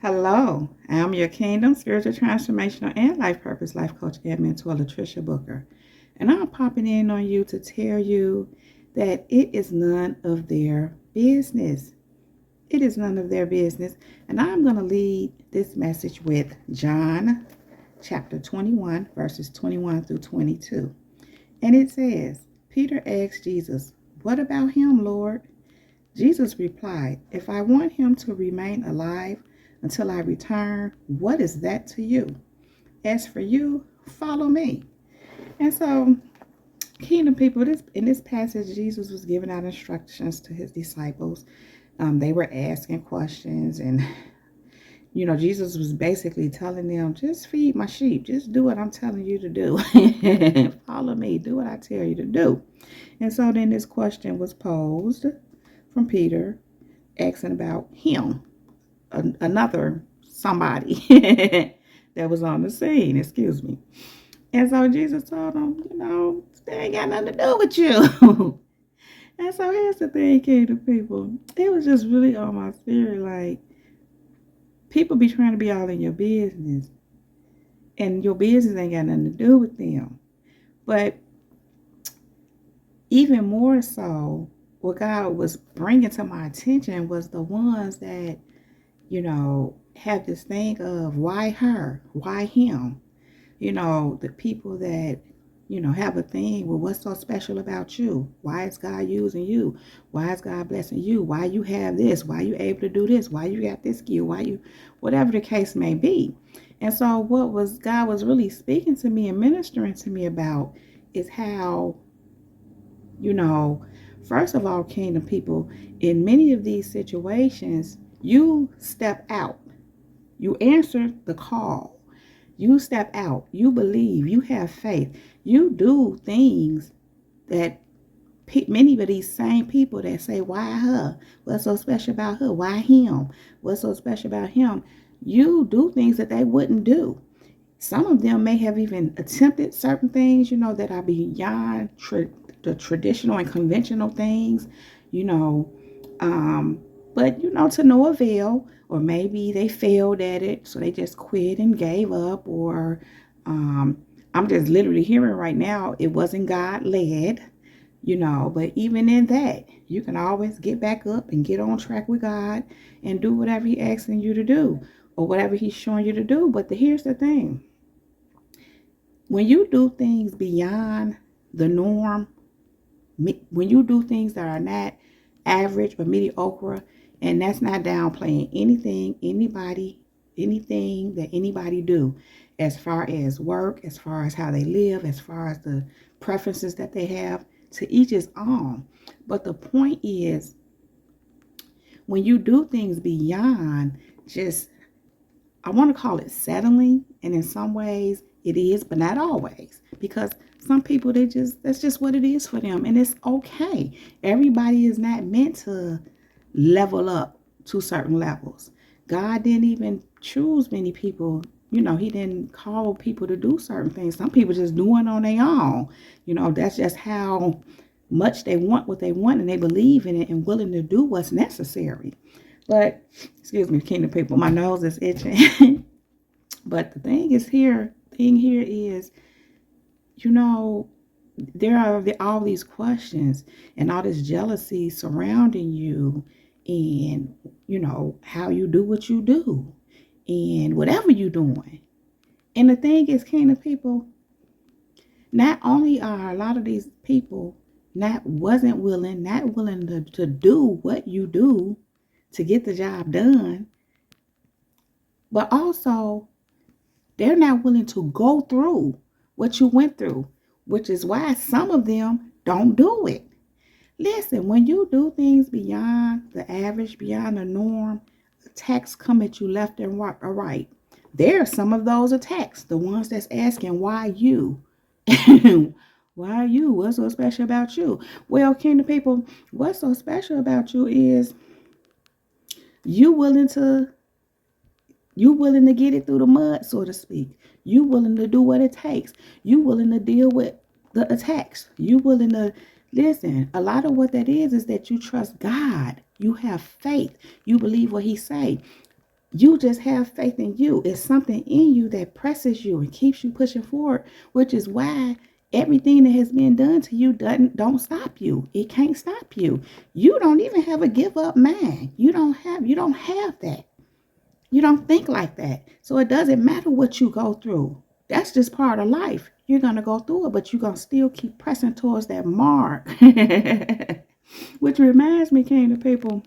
Hello, I'm your Kingdom Spiritual Transformational and Life Purpose Life Coach and Mentor, Latricia Booker. And I'm popping in on you to tell you that it is none of their business. It is none of their business. And I'm going to lead this message with John chapter 21, verses 21 through 22. And it says, Peter asked Jesus, "What about him, Lord?" Jesus replied, "If I want him to remain alive until I return, what is that to you? As for you, follow me." And so, kingdom people, in this passage, Jesus was giving out instructions to his disciples. They were asking questions, and Jesus was basically telling them, just feed my sheep, just do what I'm telling you to do. Follow me, do what I tell you to do. And so then this question was posed from Peter, asking about him, another somebody that was on the scene, excuse me. And so Jesus told him, they ain't got nothing to do with you. And so here's the thing, kingdom people. It was just really on my spirit, like, people be trying to be all in your business, and your business ain't got nothing to do with them. But even more so, what God was bringing to my attention was the ones that, have this thing of why her, why him? The people that, have a thing, well, what's so special about you? Why is God using you? Why is God blessing you? Why you have this? Why you able to do this? Why you got this skill? Why you, whatever the case may be. And so God was really speaking to me and ministering to me about is how, first of all, kingdom people, in many of these situations, you step out. You answer the call. You step out. You believe. You have faith. You do things that many of these same people that say, why her? What's so special about her? Why him? What's so special about him? You do things that they wouldn't do. Some of them may have even attempted certain things, that are beyond the traditional and conventional things, you know, but to no avail, or maybe they failed at it, so they just quit and gave up, or I'm just literally hearing right now it wasn't God led, but even in that, you can always get back up and get on track with God and do whatever He's asking you to do or whatever He's showing you to do. But here's the thing: when you do things beyond the norm, when you do things that are not average or mediocre, and that's not downplaying anything that anybody do, as far as work, as far as how they live, as far as the preferences that they have, to each his own. But the point is, when you do things beyond just, I want to call it settling, and in some ways it is, but not always, because some people, that's just what it is for them, and it's okay. Everybody is not meant to level up to certain levels. God didn't even choose many people. He didn't call people to do certain things. Some people just doing on their own. That's just how much they want what they want, and they believe in it and willing to do what's necessary. But, excuse me, kingdom people, my nose is itching. But the thing here is, there are all these questions and all this jealousy surrounding you, and, how you do what you do and whatever you're doing. And the thing is, kingdom people, not only are a lot of these people not willing to do what you do to get the job done, but also they're not willing to go through what you went through, which is why some of them don't do it. Listen, when you do things beyond the average, beyond the norm, attacks come at you left and right. There are some of those attacks, the ones that's asking, why you? Why you? What's so special about you? Well, kingdom people, what's so special about you is you willing to get it through the mud, so to speak. You willing to do what it takes. You willing to deal with the attacks. You willing to listen. A lot of what that is that you trust God. You have faith. You believe what He say. You just have faith in you. It's something in you that presses you and keeps you pushing forward, which is why everything that has been done to you don't stop you. It can't stop you. You don't even have a give up mind. You don't have that. You don't think like that. So it doesn't matter what you go through. That's just part of life. You're going to go through it, but you're going to still keep pressing towards that mark. Which reminds me, Kingdom people,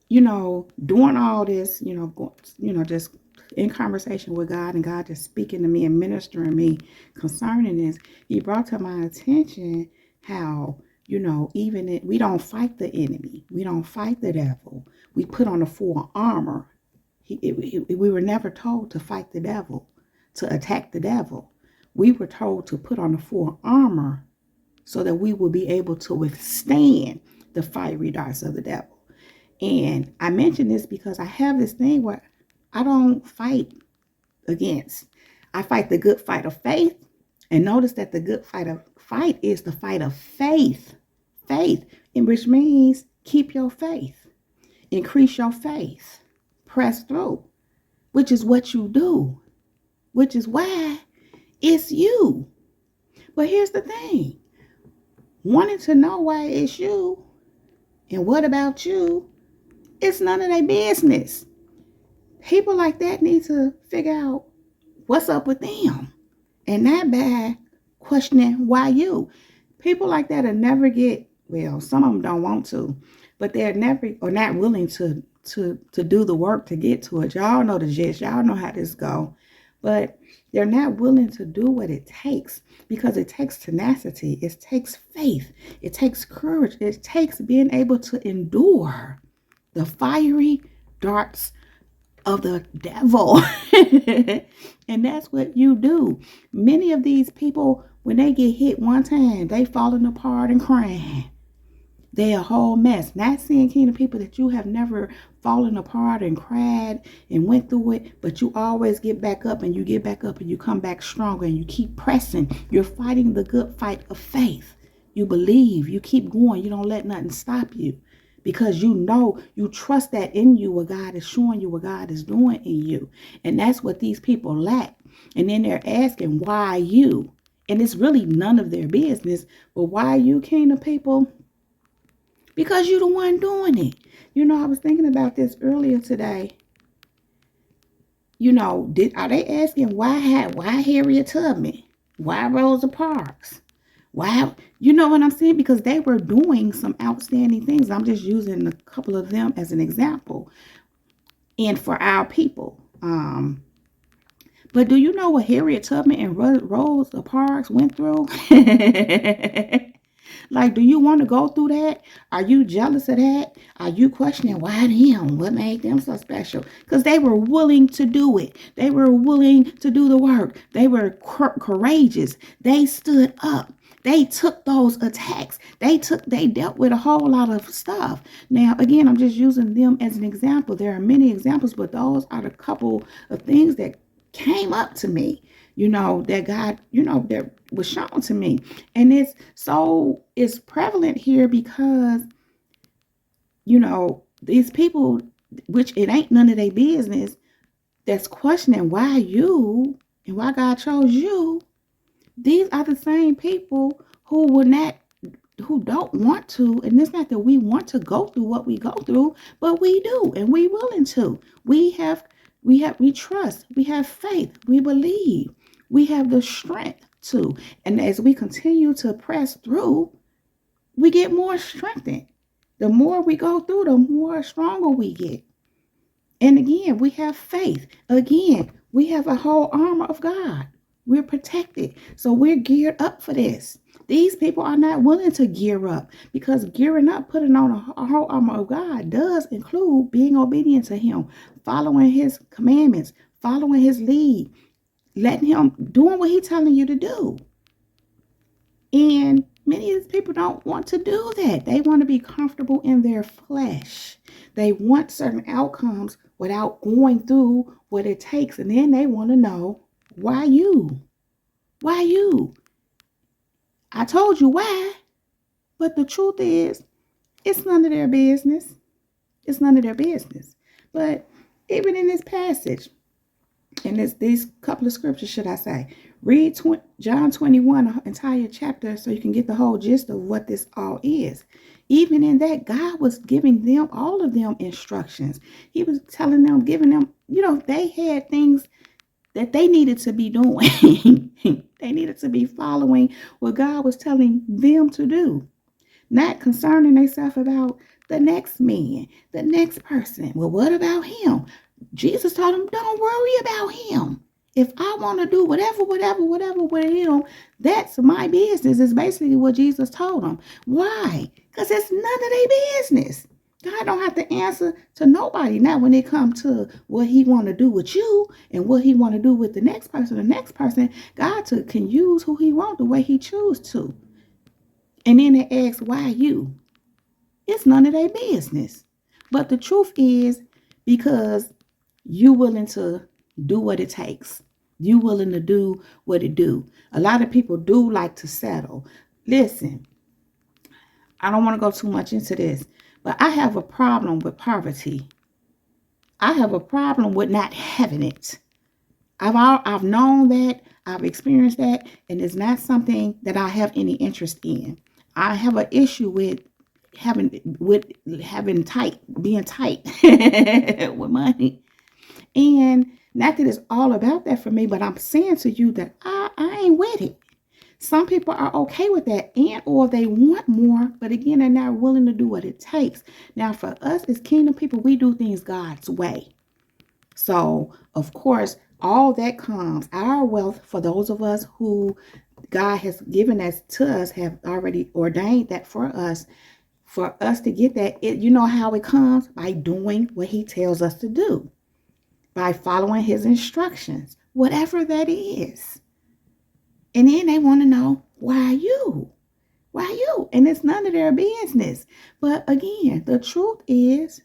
doing all this, just in conversation with God and God just speaking to me and ministering me concerning this, He brought to my attention how, we don't fight the enemy. We don't fight the devil. We put on the full armor. We were never told to fight the devil, to attack the devil. We were told to put on the full armor so that we will be able to withstand the fiery darts of the devil. And I mention this because I have this thing where I don't fight against. I fight the good fight of faith. And notice that the good fight is the fight of faith. Faith, which means keep your faith. Increase your faith. Press through, which is what you do, which is why it's you. But here's the thing. Wanting to know why it's you and what about you, it's none of their business. People like that need to figure out what's up with them. And not by questioning why you. People like that will never get, well, some of them don't want to, but they're never or not willing to do the work to get to it. Y'all know the gist. Y'all know how this go. But they're not willing to do what it takes because it takes tenacity. It takes faith. It takes courage. It takes being able to endure the fiery darts of the devil. And that's what you do. Many of these people, when they get hit one time, they falling apart and crying. They a whole mess. Not seeing Kingdom people that you have never fallen apart and cried and went through it, but you always get back up and you get back up and you come back stronger and you keep pressing. You're fighting the good fight of faith. You believe. You keep going. You don't let nothing stop you. Because you trust that in you, what God is showing you, what God is doing in you. And that's what these people lack. And then they're asking, why you? And it's really none of their business. But why you, Kingdom people? Because you're the one doing it. I was thinking about this earlier today. Are they asking why Harriet Tubman? Why Rosa Parks? Why, you know what I'm saying? Because they were doing some outstanding things. I'm just using a couple of them as an example. And for our people. But do you know what Harriet Tubman and Rosa Parks went through? Like, do you want to go through that? Are you jealous of that? Are you questioning why them? What made them so special? Because they were willing to do it. They were willing to do the work. They were courageous. They stood up. They took those attacks. They dealt with a whole lot of stuff. Now, again, I'm just using them as an example. There are many examples, but those are the couple of things that came up to me, that God, that was shown to me. And it's prevalent here because, these people, which it ain't none of their business, that's questioning why you and why God chose you. These are the same people who don't want to, and it's not that we want to go through what we go through, but we do, and we willing to. We trust, we have faith, we believe, we have the strength to. And as we continue to press through, we get more strengthened. The more we go through, the more stronger we get. And again, we have faith. Again, we have a whole armor of God. We're protected. So we're geared up for this. These people are not willing to gear up because gearing up, putting on a whole armor of God does include being obedient to Him, following His commandments, following His lead, letting Him, doing what He's telling you to do. And many of these people don't want to do that. They want to be comfortable in their flesh. They want certain outcomes without going through what it takes. And then they want to know, why you? Why you? I told you why. But the truth is, it's none of their business. It's none of their business. But even in this passage, in these couple of scriptures, should I say, read John 21, the entire chapter, so you can get the whole gist of what this all is. Even in that, God was giving them, all of them, instructions. He was telling them, giving them, they had things that they needed to be doing. They needed to be following what God was telling them to do, not concerning themselves about the next man, the next person. Well, what about him? Jesus told them, don't worry about him. If I want to do whatever with him, that's my business, is basically what Jesus told them. Why? Because it's none of their business. God don't have to answer to nobody. Now, when it comes to what he want to do with you and what he want to do with the next person, God can use who he want the way he choose to. And then they ask, why you? It's none of their business. But the truth is, because you willing to do what it takes. You willing to do what it do. A lot of people do like to settle. Listen, I don't want to go too much into this, but I have a problem with poverty. I have a problem with not having it. I've known that, I've experienced that, and it's not something that I have any interest in. I have an issue with being tight with money. And not that it's all about that for me, but I'm saying to you that I ain't with it. Some people are okay with that, and or they want more, but again, they're not willing to do what it takes. Now, for us as kingdom people, we do things God's way. So, of course, all that comes, our wealth, for those of us who God has given us to us, have already ordained that for us to get that. You know how it comes? By doing what he tells us to do, by following his instructions, whatever that is. And then they want to know, why you? Why you? And it's none of their business. But again, the truth is,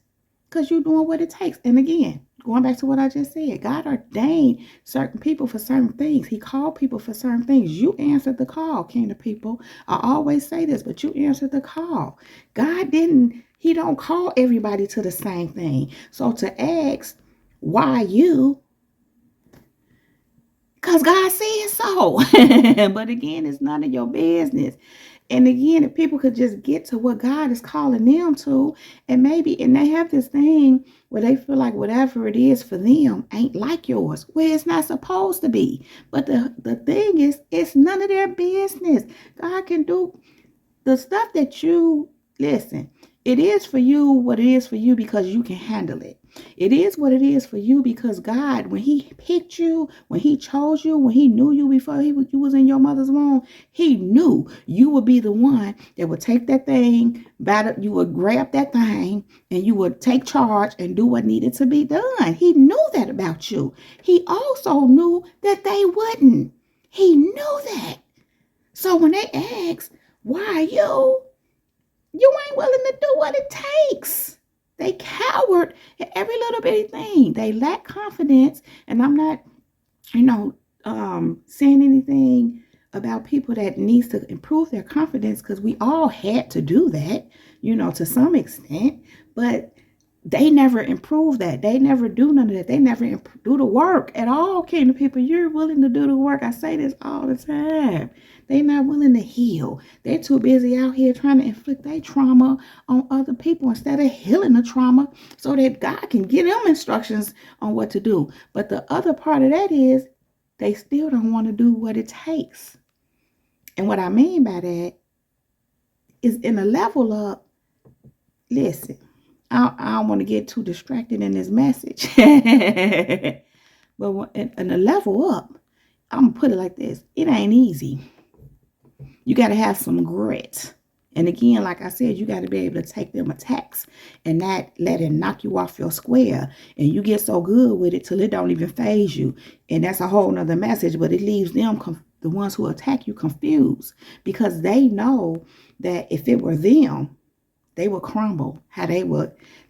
because you're doing what it takes. And again, going back to what I just said, God ordained certain people for certain things. He called people for certain things. You answered the call, kingdom people. I always say this, but you answered the call. He don't call everybody to the same thing. So to ask, why you? Because God said so. But again, it's none of your business. And again, if people could just get to what God is calling them to, and they have this thing where they feel like whatever it is for them ain't like yours, where it's not supposed to be. But the thing is, it's none of their business. God can do the stuff that listen. It is for you what it is for you because you can handle it. It is what it is for you because God, when he picked you, when he chose you, when he knew you before you was in your mother's womb, he knew you would be the one that would take that thing, you would grab that thing, and you would take charge and do what needed to be done. He knew that about you. He also knew that they wouldn't. He knew that. So when they ask, why you ain't willing to do what it takes. They coward at every little bitty thing. They lack confidence. And I'm not, saying anything about people that needs to improve their confidence, because we all had to do that, to some extent. But they never improve that. They never do none of that. They never do the work at all. Kingdom people, you're willing to do the work. I say this all the time. They're not willing to heal. They're too busy out here trying to inflict their trauma on other people instead of healing the trauma so that God can give them instructions on what to do. But the other part of that is they still don't want to do what it takes. And what I mean by that is in a level up, listen, I don't want to get too distracted in this message. But in a level up, I'm going to put it like this. It ain't easy. You got to have some grit. And again, like I said, you got to be able to take them attacks and not let it knock you off your square. And you get so good with it till it don't even faze you. And that's a whole nother message. But it leaves them, the ones who attack you, confused. Because they know that if it were them, they would crumble.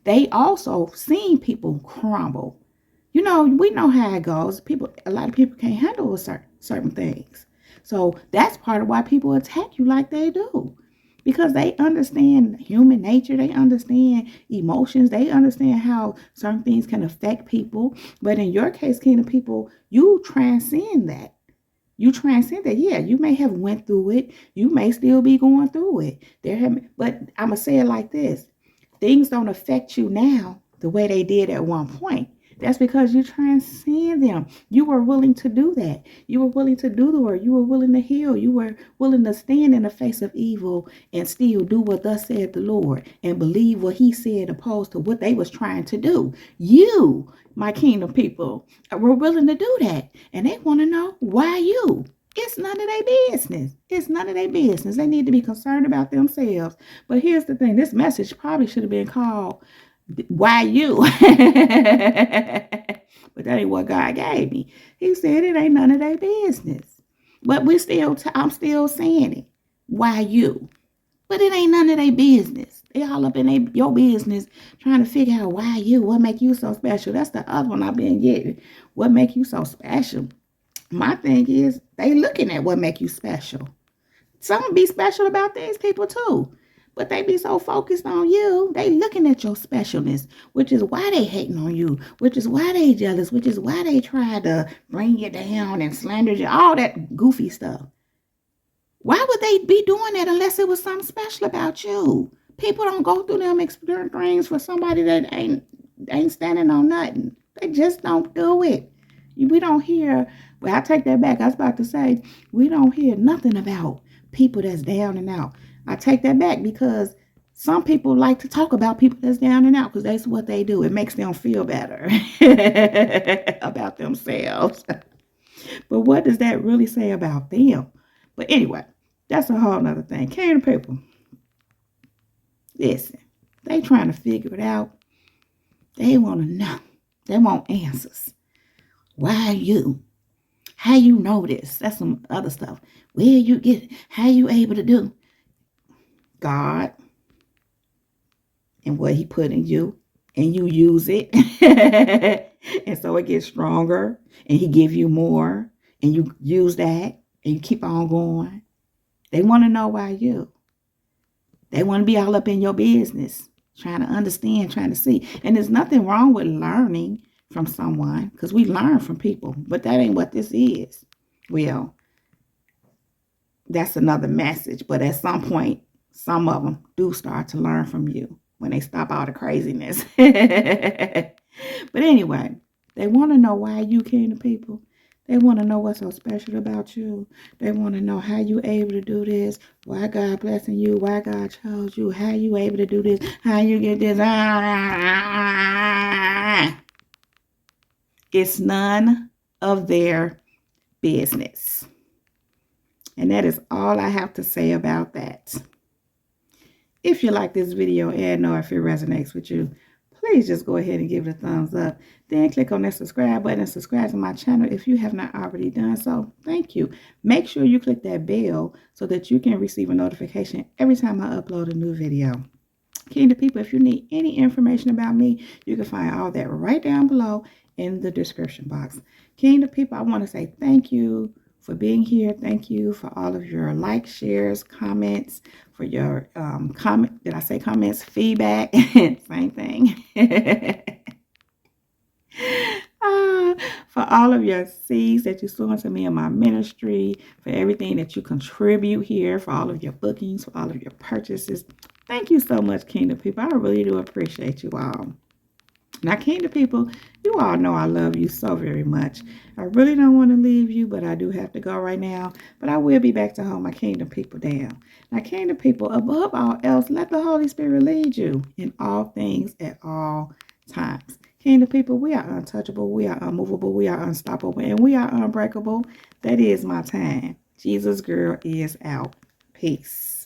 They also seen people crumble. We know how it goes. A lot of people can't handle certain things. So that's part of why people attack you like they do. because they understand human nature. They understand emotions. They understand how certain things can affect people. But in your case, kingdom people, you transcend that. You transcend that. Yeah, you may have went through it. You may still be going through it. But I'm going to say it like this. Things don't affect you now the way they did at one point. That's because you transcend them. You were willing to do that. You were willing to do the work. You were willing to heal. You were willing to stand in the face of evil and still do what thus said the Lord and believe what he said opposed to what they was trying to do. You, my kingdom people, were willing to do that. And they want to know why you. It's none of their business. It's none of their business. They need to be concerned about themselves. But here's the thing. This message probably should have been called, why you? But that ain't what God gave me. He said it ain't none of their business. But I'm still saying it. Why you? But it ain't none of their business. They all up in your business trying to figure out why you. What make you so special? That's the other one I've been getting. What make you so special? My thing is they looking at what make you special. Some be special about these people too. But they be so focused on you, they looking at your specialness, which is why they hating on you, which is why they jealous, which is why they try to bring you down and slander you, all that goofy stuff. Why would they be doing that unless it was something special about you? People don't go through them experience for somebody that ain't standing on nothing. They just don't do it. We don't hear, well, I take that back. I was about to say, we don't hear nothing about people that's down and out. I take that back because some people like to talk about people that's down and out because that's what they do. It makes them feel better about themselves. But what does that really say about them? But anyway, that's a whole nother thing. Kingdom people, listen, they trying to figure it out. They want to know. They want answers. Why you? How you know this? That's some other stuff. Where you get it? How you able to do? God and what he put in you, and you use it. And so it gets stronger, and he give you more, and you use that, and you keep on going. They want to know why you. They want to be all up in your business, trying to understand, trying to see. And there's nothing wrong with learning from someone, because we learn from people, but that ain't what this is. Well, that's another message, but at some point, some of them do start to learn from you when they stop all the craziness. But anyway, they want to know why you kingdom people. They want to know what's so special about you. They want to know how you able to do this, why God blessing you, why God chose you, how you able to do this, how you get this. It's none of their business. And that is all I have to say about that. If you like this video and know if it resonates with you, please just go ahead and give it a thumbs up. Then click on that subscribe button and subscribe to my channel if you have not already done so. Thank you. Make sure you click that bell so that you can receive a notification every time I upload a new video. Kingdom people, if you need any information about me, you can find all that right down below in the description box. Kingdom people, I want to say thank you for being here. Thank you for all of your likes, shares, comments, for your comments, feedback, same thing. For all of your seeds that you sow into me in my ministry, for everything that you contribute here, for all of your bookings, for all of your purchases. Thank you so much, Kingdom people. I really do appreciate you all. Now, Kingdom people, you all know I love you so very much. I really don't want to leave you, but I do have to go right now. But I will be back to hold my Kingdom people down. Now, Kingdom people, above all else, let the Holy Spirit lead you in all things at all times. Kingdom people, we are untouchable, we are unmovable, we are unstoppable, and we are unbreakable. That is my time. Jesus girl is out. Peace.